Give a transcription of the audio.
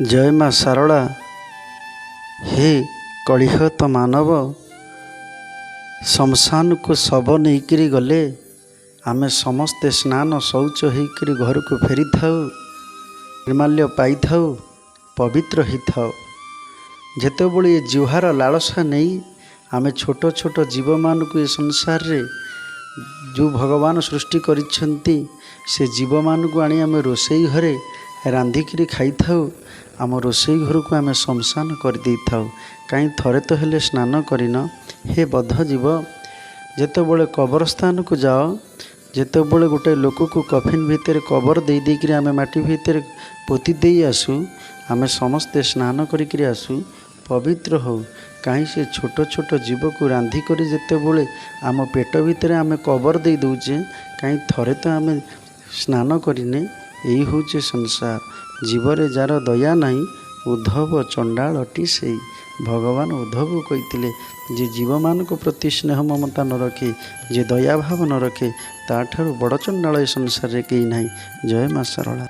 जय माँ सारला। हे कलिहत मानव शमशान को शव नहीं गले आमे समस्ते स्नान शौच होकर घर को फेरी थाउ, निर्माल्य पाई थाउ, पवित्र ही थाउ। जेतेबेले ये जुहार लालसा नहीं आमे छोट छोट जीव मान को ये संसार रे जो भगवान सृष्टि करिछंती से जीव मान को आनी आमे रोसई घरे रांधिकी खाई थाउ। आम रोसई घर को आमे शमशान कर दे थाउ। कहीं थरे तो हेले स्नान करिन। हे बद्ध जीव, जेतेबेले कब्रस्थान को जाओ, जेतेबेले गोटे लोक को कफिन भितर कबर दे देकरी आमे माटी भितर पोती दे आसू, आमे समस्ते स्नान करिकरी आसू, पवित्र हो। कहीं से छोट छोट जीव को रांधि करी जेतेबेले आम पेट भितर आमे कबर दे दउचे, कहीं थरे तो आमे स्नान करिने। यही होचे संसार। जीवरे जार दया नहीं उद्धव चंडालटी से भगवान उद्धव कहते जे जीव मान को प्रति स्नेह ममता न रखे, जे दया भाव न रखे, ताठारु बड़ चंडाल संसार रे कहीं नहीं। जय माँ सारला।